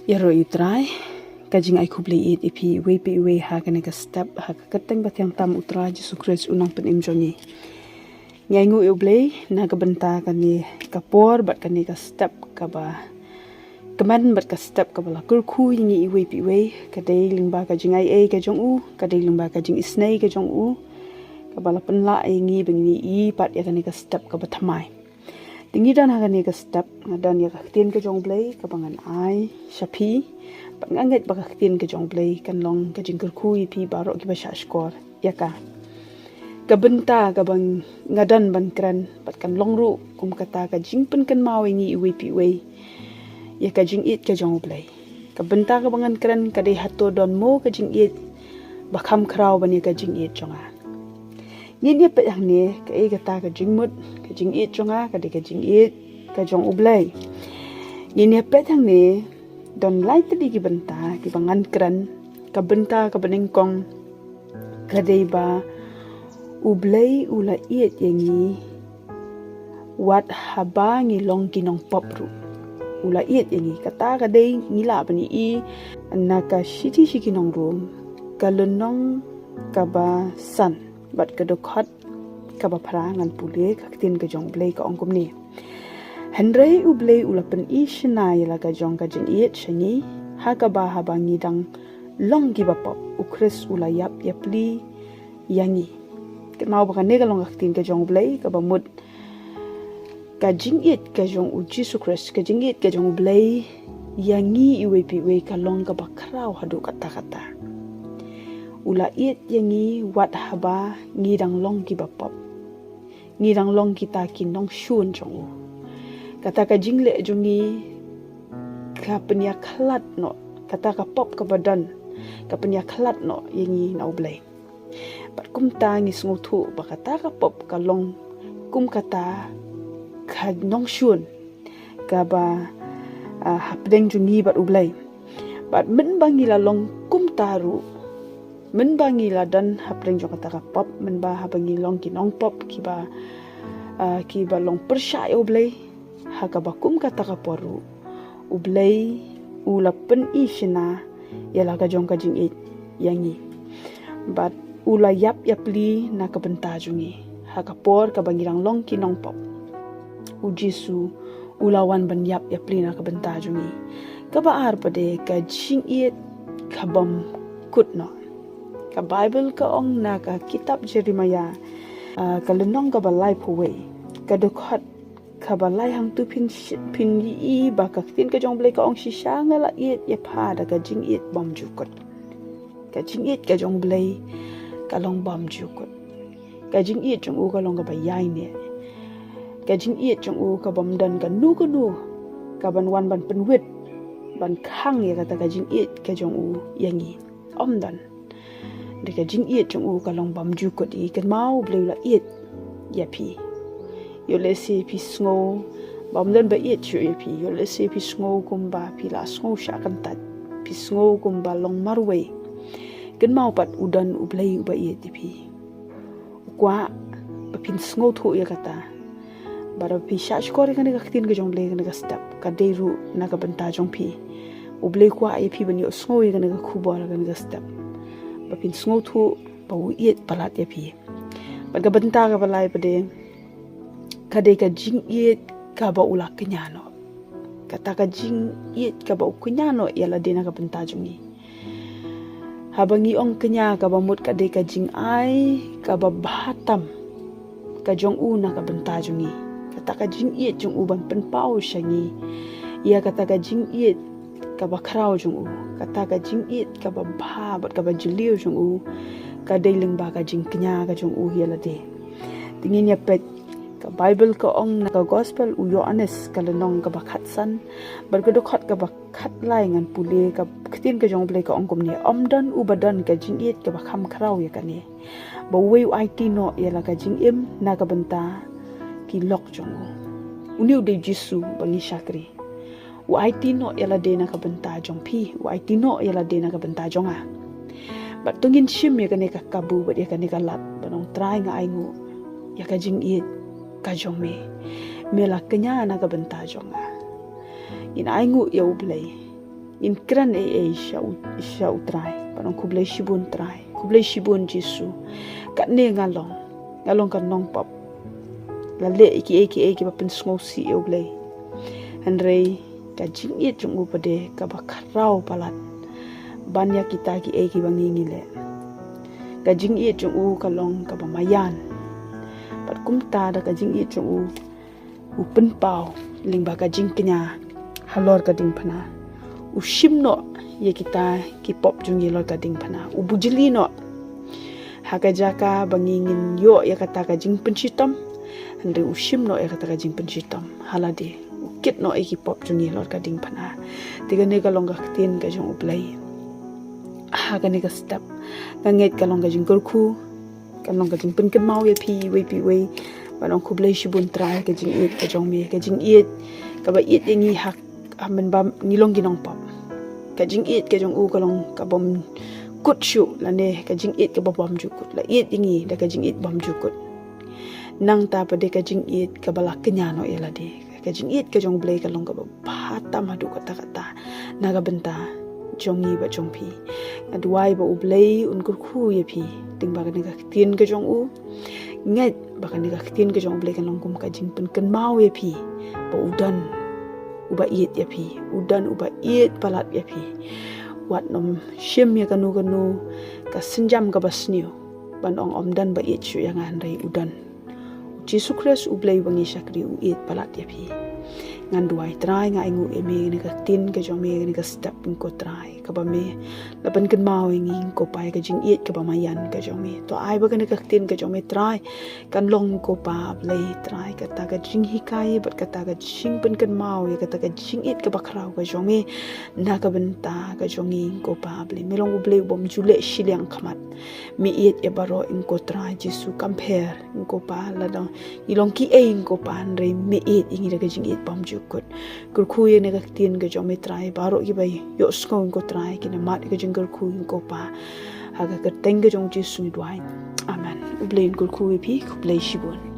Yaro utrai kajing ai kublei it ipi we ha kane ka step ha ka keteng batyang tam utra Jesu Kristus unang penim jongi ngai ngu ublei na ka benta kane ka por bat kane ka step ka ba keman bat ka step ka bala kurku ngi we ka dei lingba ka jing ai ka jong u ka dei lingba ka jing isnei ka jong u ka bala penla ngi bengi I pat ya kane ka step ka bathamai tingi dan hagani ka step ngadan ya ka tin ka jong blei ka bangan ai shapi pat nganget ba ka tin ka jong blei kan long ka jing kurku pi baro ki ba sha skor ya ka benta ka bang ngadan ban kran pat kan long ru kum kata ka jing pen kan mau ngi we ya ka jing it ka jong blei ka benta ka bangan kran ka dei hato don mo ka jing it ba kham khrau ban ya ka jing it jonga yin ye pe yang ne ka e ka ta ka jing mut ka jing it jonga ka de ka jing it ka jong ublai yin ye pe yang ne don lai tadi ki benta ki bangan kran ka benta ka bening kong ka dei ba ublai ula it yangi wat haba ngi long kinong popru ula it yangi kata ka dei ngila bani I naka shiti shikinong room kalunong ka ba san bat ka dokhat ka ba pharangan pule ka tin ka jong blei ka ongkom ni henrei ublei ulapen I shina yala ka jong ka jing it shangi ha ka ba ha bangi dang long gi ba pop ukris ula yap yapli yangi ke mau ba ne ka long ka tin ka jong blei ka ba mut ka jing it ka jong u Jesu Christ ka jing it ka jong blei yangi iwe pi we ka long ka ba krau hadu kata ula it yangi wat haba ngidang long ki bapop ngidang long kita kinong shun jong kata ka jingle jongi ka penya khalat no kata ka pop ka badan ka penya khalat no yangi nau blai pat kum ta ngi sngu thu ba kata ka pop ka long kum kata ka nong shun ka ba hapdeng jongi bat ublai bat min bangi la long kum taru men bangi la dan hapreng jong kata ka pop men ba ha bangi long ki nong pop ki ba long persha oblei ha ka ba kum kata ka poru ublei ula pen ishina yala ka jong ka jing it yangi bat ula yap yapli na ka benta jungi ha ka por ka bangirang long ki nong pop u Jesu ulawan ban yap yapli na ka benta jungi ka ba ar pade ka jing it ka bam kut no ka Bible ka ong na ka kitab Jeremiah ka lenong ka balai phuwe ka dokhat ka balai hang tu pin I ba ka tin ka jong blei ka ong shisha ngala it ye pha da ka jing it bom jukot ka jing it ka jong blei ka long bom jukot ka jing it jong u ka long ka bayai ne ka jing it jong u ka bom dan ka nu ka ban wan ban penwit ban khang ye ka ta ka jing it ka jong u yangi om dan deka jing it jong u ka long bam ju ko di kan mau bleu la it ya pi yo le si pi sngo bam dan ba it chu ya pi yo le si pi sngo kum ba pi la sngo sha kan tat pi sngo kum ba long marwe kan mau pat udan u blei ba it di pi kwa ba pin sngo thu ya kata bara pi sha skor kan ka tin ka jong blei kan ka step ka deru na ka banta jong pi u blei kwa ya pi ban yo sngo ya kan ka khu ba kan ka step bapin sngo thu pau it palat ya pi baga benta ka balai pade kade ka jing it ka ba ula kenyano kata ka jing it ka ba kenyano yala dena ka benta jungi habangi ong kenya ka ba mut kade ka jing ai ka ba batam ka jong u na ka benta jungi kata ka jing it jong u ban pen pau shangi ya kata ka jing it ka ba khrau jong u kata ka jing it ka ba bat ka ba juliu jong u ka deiling ba ka jing knya ka jong u hiala de tingin ya pet ka Bible ka ong na ka gospel u Yohanes ka lenong ka ba khatsan bar ka dokhat ka ba khat lai ngan pule ka ktin ka jong ble ka ong kom ni omdan u badan ka jing it ka ba kham khrau ya ka ni ba wei it no yala ka jing im na ka benta ki lok jong u uniu de Jesu bangi shakri Wai tino yala dena ka benta jong pi wai tino yala dena ka benta jonga bat tungin shim ya kane ka kabu bat ya kane ka lat banong try nga aingu ya ka jing it ka jong me la kenya na ka benta jonga in aingu ya ublei in kran sha utrai panong kublai shibun trai kublai shibun Jisu kat ne ngalong kan nong pop la le iki bapen sngosi oblei Andrei ka jingit jung upade ka bakarau palat banya kita ki bangingi le ka jingit jung kalong ka bamayan pat kumta da ka jingit jung upen pau lingba ka jingknya halor ka ding phana ushimno ye kita ki pop jung ye lor ka ding phana ubujili no haka jaka bangingin yo ya kata ka jing pensitom Andrei ushimno ya kata ka jing pensitom halade ukit no ki pop jung ye lor ka ding phana tiga ne ka longa tin ka jung uplai haka ne ka step ka nget ka longa jing kurku ka longa jing penken mau ye pi we banong kublai shibun trai ka jing it ka jong me ka jing it ka ba it ngi hak amen ba nilong ginong pop ka jing it ka jong ka long ka bom kut shu la ne ka jing it ka bom ju kut la it ngi da ka jing it bom ju kut nang ta pa de ka jing it ka bala kenya no ela de ka jing it ka jong blai ka long ka ba phata madu kata naga benta jongi ba jong pi aduai ba ublai un kurku ye pi ting ba ka ne ka tin ka jong ngat baka ni ka tin ka jong blai ka long kum ka jing pen kan mau ye pi ba udan uba iet ye pi udan uba iet palat ye pi wat nom shim ya kanu ka senjam ka basniu ban ong omdan ba iet shu yang andai udan Jisu Kris ublai bangi syakri u iet palat ye pi ngan duai trai nga ingu eme ni ka tin ka jong me ni ka step ko trai ka ba me laban kan mau ngi ko pai ka jing iet ka ba mayan ka jong me to ai ba ka ni ka tin ka jong me trai kan long ko pa play trai ka ta ka jing hikai bat ka ta ka jing pen kan mau ya ka ta ka jing iet ka ba khrau ka jong me na ka benta ka jong ngi ko pa play me long ublai bom jule shiliang khamat mi iet e baro in ko trai Jisu compare in ko pa la dong ilong ki e in ko pa re me iet ingi ka jing iet bom kut kurkuye ne ka tin ka jong me trai baro ki bai yo sko ko trai ki na mat ka jing kurku ko pa aga ka teng ka jong Jisu ni duai amen ublein kurkuye pi kublai shibun